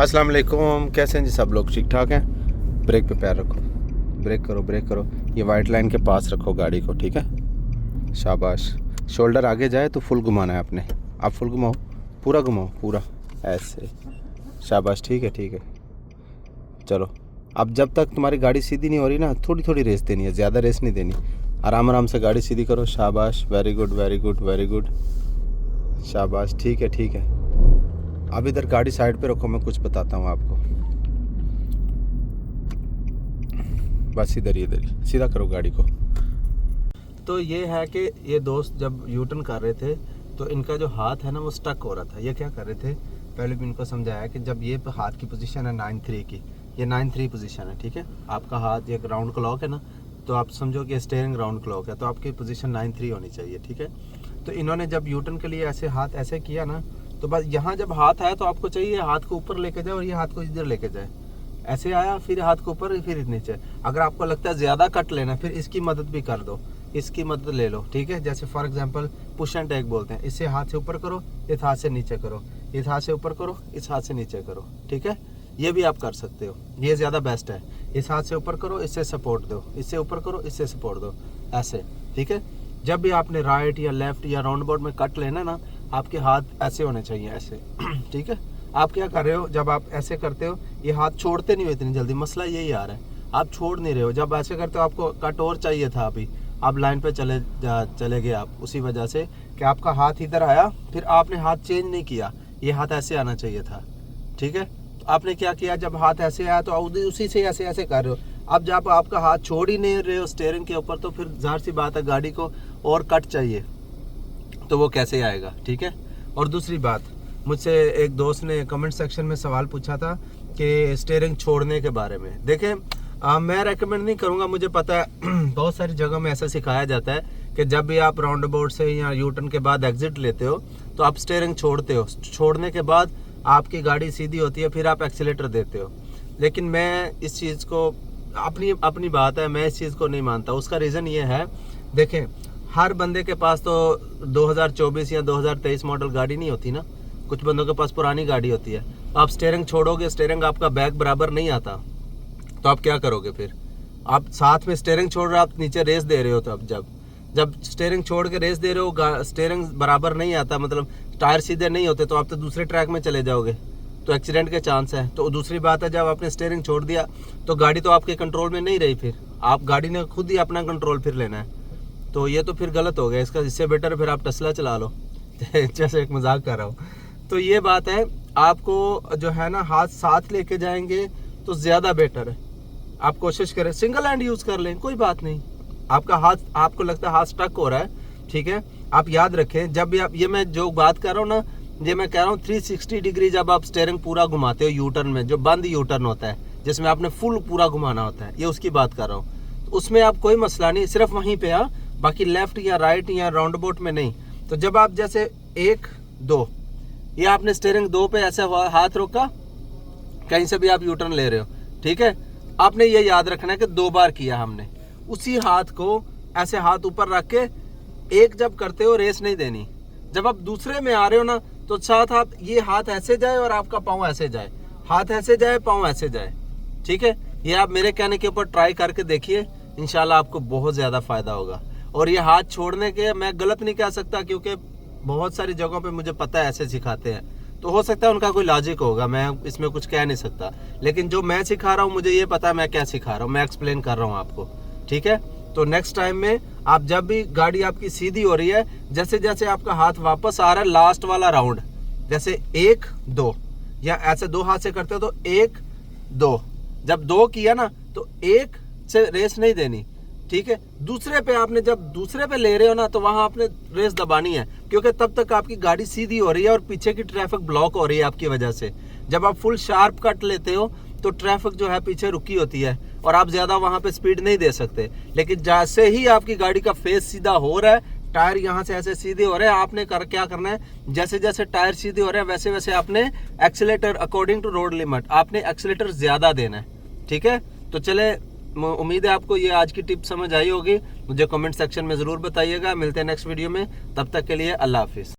अस्सलाम वालेकुम, कैसे हैं जी सब लोग? ठीक ठाक हैं। ब्रेक पे पैर रखो, ब्रेक करो। ये वाइट लाइन के पास रखो गाड़ी को, ठीक है। शाबाश। शोल्डर आगे जाए तो फुल घुमाना है आपने। आप फुल घुमाओ, पूरा घुमाओ, पूरा ऐसे। शाबाश, ठीक है। चलो, अब जब तक तुम्हारी गाड़ी सीधी नहीं हो रही ना, थोड़ी थोड़ी रेस देनी है, ज़्यादा रेस नहीं देनी। आराम से गाड़ी सीधी करो। शाबाश, वेरी गुड। शाबाश, ठीक है। अब इधर गाड़ी साइड पे रखो, मैं कुछ बताता हूँ आपको। बस इधर ही सीधा करो गाड़ी को। तो ये है कि ये दोस्त जब यू टर्न कर रहे थे तो इनका जो हाथ है ना वो स्टक हो रहा था। ये क्या कर रहे थे, पहले भी इनको समझाया कि जब ये हाथ की पोजीशन है 9-3 की, ये 9-3 पोजीशन है, ठीक है। आपका हाथ ये राउंड क्लॉक है ना, तो आप समझो कि स्टीयरिंग राउंड क्लॉक है, तो आपकी पोजीशन 9-3 होनी चाहिए, ठीक है। तो इन्होंने जब यू टर्न के लिए ऐसे हाथ ऐसे किया ना, तो बस यहाँ जब हाथ आया तो आपको चाहिए हाथ को ऊपर लेके जाए और ये हाथ को इधर लेके जाए। ऐसे आया, फिर हाथ को ऊपर, फिर नीचे। अगर आपको लगता है ज़्यादा कट लेना, फिर इसकी मदद भी कर दो, इसकी मदद ले लो, ठीक है। जैसे for example push and take बोलते हैं, इससे हाथ से ऊपर करो, इस हाथ से नीचे करो, इस हाथ से ऊपर करो, इस हाथ से नीचे करो, ठीक है। ये भी आप कर सकते हो, ये ज़्यादा बेस्ट है। इस हाथ से ऊपर करो, इससे सपोर्ट दो, इससे ऊपर करो, इससे सपोर्ट दो, ऐसे, ठीक है। जब भी आपने राइट या लेफ्ट या राउंड अबाउट में कट लेना ना, आपके हाथ ऐसे होने चाहिए, ऐसे ठीक है। आप क्या कर रहे हो, जब आप ऐसे करते हो ये हाथ छोड़ते नहीं हो इतनी जल्दी, मसला यही आ रहा है, आप छोड़ नहीं रहे हो। जब ऐसे करते हो आपको कट और चाहिए था, अभी आप लाइन पे चले गए आप, उसी वजह से कि आपका हाथ इधर आया, फिर आपने हाथ चेंज नहीं किया, ये हाथ ऐसे आना चाहिए था, ठीक है। तो आपने क्या किया, जब हाथ ऐसे आया तो उसी से ऐसे कर रहे हो। अब जब आपका हाथ छोड़ ही नहीं रहे हो स्टीयरिंग के ऊपर, तो फिर जाहिर सी बात है गाड़ी को और कट चाहिए, तो वो कैसे आएगा, ठीक है। और दूसरी बात, मुझसे एक दोस्त ने कमेंट सेक्शन में सवाल पूछा था कि स्टीयरिंग छोड़ने के बारे में। देखें, मैं रेकमेंड नहीं करूँगा, मुझे पता है बहुत सारी जगह में ऐसा सिखाया जाता है कि जब भी आप राउंड अबाउट से या यू टर्न के बाद एग्जिट लेते हो तो आप स्टीयरिंग छोड़ते हो, छोड़ने के बाद आपकी गाड़ी सीधी होती है, फिर आप एक्सीलेटर देते हो। लेकिन मैं इस चीज़ को, अपनी बात है, मैं इस चीज़ को नहीं मानता। उसका रीज़न ये है, देखें, हर बंदे के पास तो 2024 या 2023 मॉडल गाड़ी नहीं होती ना, कुछ बंदों के पास पुरानी गाड़ी होती है। आप स्टीयरिंग छोड़ोगे, स्टीयरिंग आपका बैक बराबर नहीं आता, तो आप क्या करोगे फिर? आप साथ में स्टीयरिंग छोड़ रहे हो, आप नीचे रेस दे रहे हो, तब जब स्टीयरिंग छोड़ के रेस दे रहे हो, स्टीयरिंग बराबर नहीं आता, मतलब टायर सीधे नहीं होते, तो आप तो दूसरे ट्रैक में चले जाओगे, तो एक्सीडेंट के चांस है। तो दूसरी बात है, जब आपने स्टीयरिंग छोड़ दिया तो गाड़ी तो आपके कंट्रोल में नहीं रही, फिर आप गाड़ी ने खुद ही अपना कंट्रोल फिर लेना है, तो ये तो फिर गलत हो गया। इससे बेटर फिर आप टेस्ला चला लो जैसे एक मजाक कर रहा हूँ। तो ये बात है, आपको जो है ना हाथ साथ लेके जाएंगे तो ज़्यादा बेटर है। आप कोशिश करें सिंगल हैंड यूज़ कर लें, कोई बात नहीं। आपका हाथ, आपको लगता है हाथ स्टक हो रहा है, ठीक है। आप याद रखें, जब भी आप, ये मैं जो बात कर रहा हूँ ना, ये मैं कह रहा हूँ 360 डिग्री जब आप स्टीयरिंग पूरा घुमाते हो यू टर्न में, जो बंद यू टर्न होता है जिसमें आपने फुल पूरा घुमाना होता है, ये उसकी बात कर रहा हूँ। तो उसमें आप कोई मसला नहीं, सिर्फ वहीं पे हाँ, बाकी लेफ्ट या राइट या राउंड अबाउट में नहीं। तो जब आप जैसे 1-2, ये आपने स्टीयरिंग 2 पे ऐसे हाथ रोका, कहीं से भी आप यू टर्न ले रहे हो, ठीक है। आपने ये याद रखना है कि 2 बार किया हमने, उसी हाथ को ऐसे हाथ ऊपर रख के एक जब करते हो, रेस नहीं देनी। जब आप दूसरे में आ रहे हो ना, तो साथ आप ये हाथ ऐसे जाए और आपका पाँव ऐसे जाए, हाथ ऐसे जाए, पाँव ऐसे जाए, ठीक है। ये आप मेरे कहने के ऊपर ट्राई करके देखिए, इंशाल्लाह आपको बहुत ज़्यादा फ़ायदा होगा। और ये हाथ छोड़ने के मैं गलत नहीं कह सकता, क्योंकि बहुत सारी जगहों पे मुझे पता है ऐसे सिखाते हैं, तो हो सकता है उनका कोई लॉजिक होगा, मैं इसमें कुछ कह नहीं सकता। लेकिन जो मैं सिखा रहा हूँ, मुझे ये पता है मैं क्या सिखा रहा हूँ, मैं एक्सप्लेन कर रहा हूँ आपको, ठीक है। तो नेक्स्ट टाइम में आप जब भी गाड़ी आपकी सीधी हो रही है, जैसे जैसे आपका हाथ वापस आ रहा है, लास्ट वाला राउंड, जैसे 1-2 या ऐसे 2 हाथ से करते हो तो 1-2, जब 2 किया ना तो 1 से रेस नहीं देनी, ठीक है। दूसरे पे आपने, जब दूसरे पे ले रहे हो ना, तो वहां आपने रेस दबानी है, क्योंकि तब तक आपकी गाड़ी सीधी हो रही है और पीछे की ट्रैफिक ब्लॉक हो रही है आपकी वजह से। जब आप फुल शार्प कट लेते हो तो ट्रैफिक जो है पीछे रुकी होती है और आप ज्यादा वहां पे स्पीड नहीं दे सकते। लेकिन जैसे ही आपकी गाड़ी का फेस सीधा हो रहा है, टायर यहाँ से ऐसे सीधे हो रहे हैं, आपने क्या करना है, जैसे जैसे टायर सीधे हो रहे हैं वैसे वैसे आपने accelerator, according to road limit, आपने एक्सीलेटर ज्यादा देना है, ठीक है। तो चले, उम्मीद है आपको ये आज की टिप समझ आई होगी। मुझे कमेंट सेक्शन में ज़रूर बताइएगा। मिलते हैं नेक्स्ट वीडियो में, तब तक के लिए अल्लाह हाफिज़।